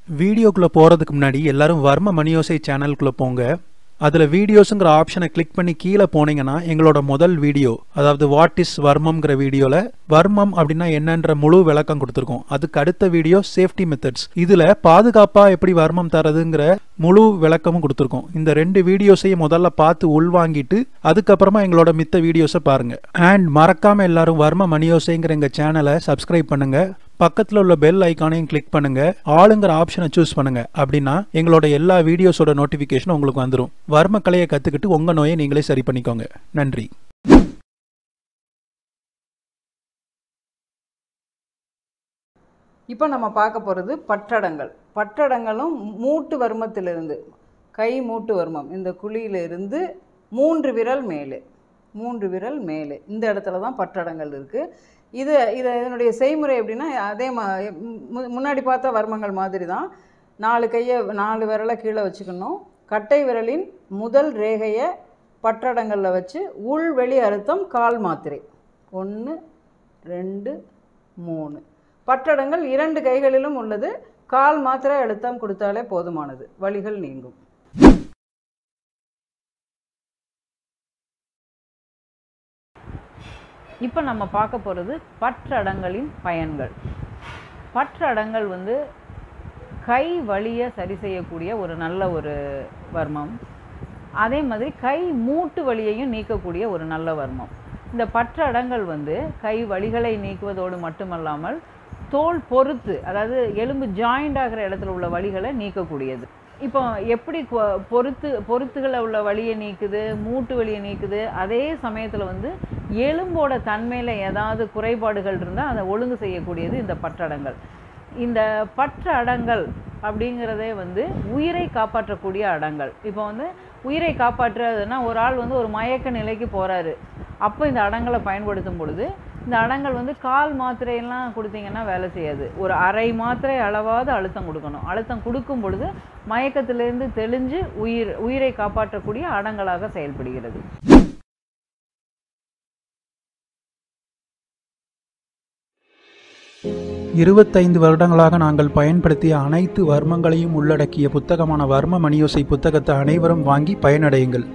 வீடியோக்குள்ள போறதுக்கு முன்னாடி எல்லாரும் வர்ம மணியோசை சேனலுக்குள்ள போங்க. அதுல வீடியோஸ்ங்கற ஆப்ஷனை கிளிக் பண்ணி கீழ போனீங்கன்னா எங்களோட முதல் வீடியோ, அதாவது வாட் இஸ் வர்மம்ங்கற வீடியோல வர்மம் அப்படினா என்னன்ற முழு விளக்கம் கொடுத்திருக்கோம். அதுக்கு அடுத்த வீடியோ சேஃப்டி மெத்தட்ஸ், இதுல பாதுகாப்பா எப்படி வர்மம் தரதுங்கற முழு விளக்கமும் கொடுத்திருக்கோம். இந்த ரெண்டு வீடியோஸையும் முதல்ல பார்த்து உள்வாங்கிட்டு அதுக்கப்புறமா எங்களோட மித்த வீடியோஸை பாருங்க. அண்ட் மறக்காம எல்லாரும் வர்ம மணியோசைங்கற எங்க சேனலை சப்ஸ்கிரைப் பண்ணுங்க. பக்கத்துல உள்ள பெல் ஐகானையும் கிளிக் பண்ணுங்க. ஆளுங்கிற ஆப்ஷனை சூஸ் பண்ணுங்க. அப்படின்னா எங்களோட எல்லா வீடியோஸோட நோட்டிபிகேஷன் உங்களுக்கு வந்துடும். வர்ம கலையை கத்துக்கிட்டு உங்க நோயை நீங்களே சரி பண்ணிக்கோங்க. நன்றி. இப்போ நம்ம பார்க்க போகிறது பற்றடங்கள். பற்றடங்களும் மூட்டு வர்மத்திலிருந்து, கை மூட்டு வர்மம், இந்த குழியிலிருந்து 3 விரல் மேலே இந்த இடத்துல தான் பற்றடங்கள் இருக்குது. இதனுடைய செய்முறை எப்படின்னா, அதே முன்னாடி பார்த்த வர்மங்கள் மாதிரி தான். 4 விரலை கீழே வச்சுக்கணும். கட்டை விரலின் முதல் ரேகையை பற்றடங்களில் வச்சு உள்வெளி அழுத்தம் கால் மாத்திரை 1 2 3. பற்றடங்கள் 2 கைகளிலும் உள்ளது. கால் மாத்திரை அழுத்தம் கொடுத்தாலே போதுமானது, வலிகள் நீங்கும். இப்போ நம்ம பார்க்க போகிறது பற்றடங்களின் பயன்கள். பற்றடங்கள் கை வலியை சரி செய்யக்கூடிய ஒரு நல்ல ஒரு வர்மம். அதே மாதிரி கை மூட்டு வலியையும் நீக்கக்கூடிய ஒரு நல்ல வர்மம். இந்த பற்றடங்கள் கை வலிகளை நீக்குவதோடு மட்டுமல்லாமல் தோல் பொறுத்து, அதாவது எலும்பு ஜாயிண்ட் ஆகிற இடத்துல உள்ள வலிகளை நீக்கக்கூடியது. இப்போ எப்படி பொறுத்துகளை உள்ள வலியை நீக்குது, மூட்டு வலியை நீக்குது, அதே சமயத்தில் எலும்போட தன்மையில் ஏதாவது குறைபாடுகள் இருந்தால் அதை ஒழுங்கு செய்யக்கூடியது இந்த பற்றடங்கள். இந்த பற்ற அடங்கள் அப்படிங்கிறதே உயிரை காப்பாற்றக்கூடிய அடங்கள். இப்போ உயிரை காப்பாற்றுறதுன்னா, ஒரு ஆள் ஒரு மயக்க நிலைக்கு போகிறாரு, அப்போ இந்த அடங்களை பயன்படுத்தும் பொழுது இந்த அடங்கள் கால் மாத்திரையெல்லாம் கொடுத்தீங்கன்னா வேலை செய்யாது. ஒரு அரை மாத்திரை அளவாவது அழுத்தம் கொடுக்கணும். அழுத்தம் கொடுக்கும் பொழுது மயக்கத்திலிருந்து தெளிஞ்சு உயிரை காப்பாற்றக்கூடிய அடங்களாக செயல்படுகிறது. 25 வருடங்களாக நாங்கள் பயன்படுத்திய அனைத்து வர்மங்களையும் உள்ளடக்கிய புத்தகமான வர்ம மணியோசை புத்தகத்தை அனைவரும் வாங்கி பயனடையுங்கள்.